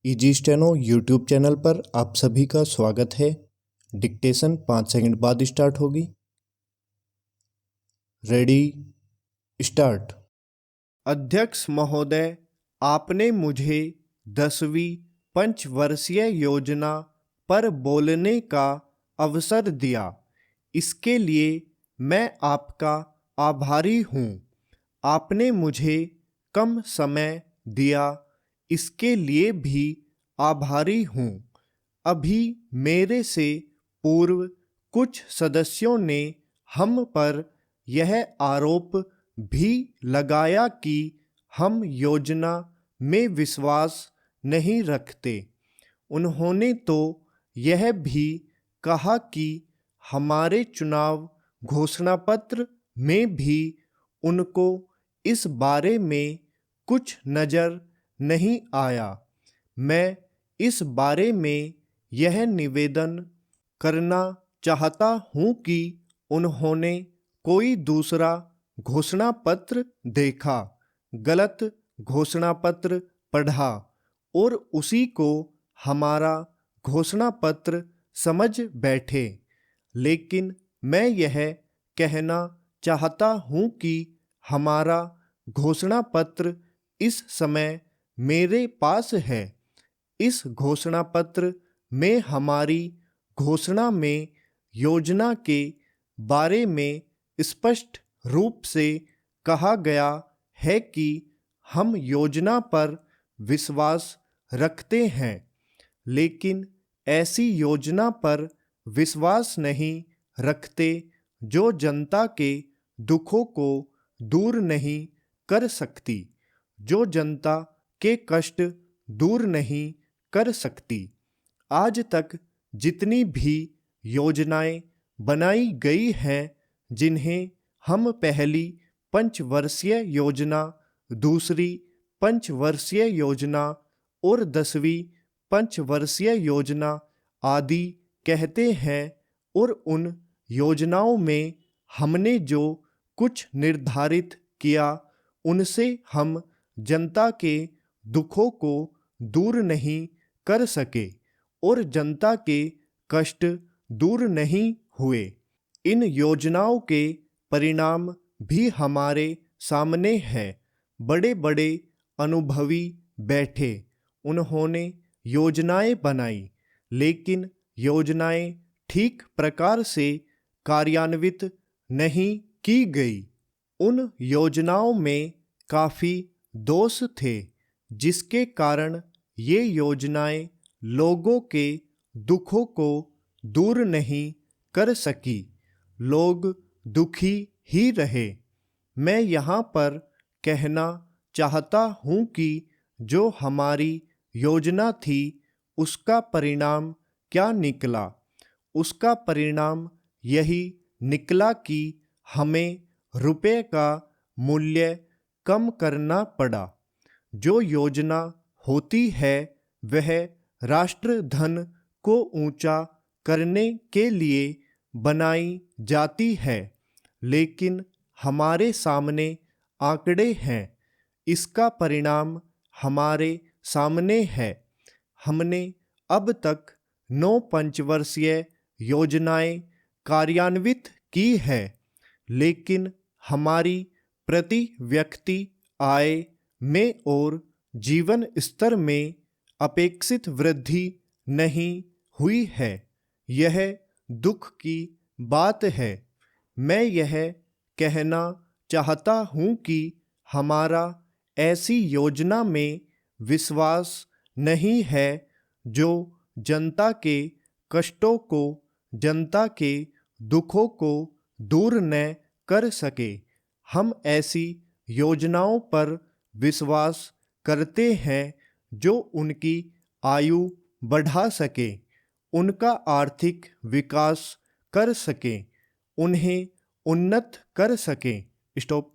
Easy steno YouTube channel पर आप सभी का स्वागत है। डिक्टेशन 5 सेकंड बाद स्टार्ट होगी। Ready start. अध्यक्ष महोदय, आपने मुझे 10वीं पंचवर्षीय योजना पर बोलने का अवसर दिया। इसके लिए मैं आपका आभारी हूँ। आपने मुझे कम समय दिया, इसके लिए भी आभारी हूँ। अभी मेरे से पूर्व कुछ सदस्यों ने हम पर यह आरोप भी लगाया कि हम योजना में विश्वास नहीं रखते। उन्होंने तो यह भी कहा कि हमारे चुनाव घोषणा पत्र में भी उनको इस बारे में कुछ नज़र नहीं आया। मैं इस बारे में यह निवेदन करना चाहता हूँ कि उन्होंने कोई दूसरा घोषणा पत्र देखा, गलत घोषणा पत्र पढ़ा और उसी को हमारा घोषणा पत्र समझ बैठे। लेकिन मैं यह कहना चाहता हूँ कि हमारा घोषणा पत्र इस समय मेरे पास है। इस घोषणा पत्र में हमारी घोषणा में योजना के बारे में स्पष्ट रूप से कहा गया है कि हम योजना पर विश्वास रखते हैं, लेकिन ऐसी योजना पर विश्वास नहीं रखते जो जनता के दुखों को दूर नहीं कर सकती, जो जनता के कष्ट दूर नहीं कर सकती। आज तक जितनी भी योजनाएं बनाई गई हैं, जिन्हें हम पहली पंचवर्षीय योजना, दूसरी पंचवर्षीय योजना और 10वीं पंचवर्षीय योजना आदि कहते हैं, और उन योजनाओं में हमने जो कुछ निर्धारित किया, उनसे हम जनता के दुखों को दूर नहीं कर सके और जनता के कष्ट दूर नहीं हुए। इन योजनाओं के परिणाम भी हमारे सामने हैं। बड़े बड़े अनुभवी बैठे, उन्होंने योजनाएं बनाई, लेकिन योजनाएं ठीक प्रकार से कार्यान्वित नहीं की गई। उन योजनाओं में काफ़ी दोष थे, जिसके कारण ये योजनाएं लोगों के दुखों को दूर नहीं कर सकी। लोग दुखी ही रहे। मैं यहाँ पर कहना चाहता हूँ कि जो हमारी योजना थी, उसका परिणाम क्या निकला? उसका परिणाम यही निकला कि हमें रुपए का मूल्य कम करना पड़ा। जो योजना होती है वह राष्ट्र धन को ऊंचा करने के लिए बनाई जाती है, लेकिन हमारे सामने आंकड़े हैं। इसका परिणाम हमारे सामने है। हमने अब तक 9 पंचवर्षीय योजनाएं कार्यान्वित की है, लेकिन हमारी प्रति व्यक्ति आय में और जीवन स्तर में अपेक्षित वृद्धि नहीं हुई है। यह दुख की बात है। मैं यह कहना चाहता हूँ कि हमारा ऐसी योजना में विश्वास नहीं है जो जनता के कष्टों को, जनता के दुखों को दूर न कर सके। हम ऐसी योजनाओं पर विश्वास करते हैं जो उनकी आयु बढ़ा सके, उनका आर्थिक विकास कर सके, उन्हें उन्नत कर सके। स्टॉप।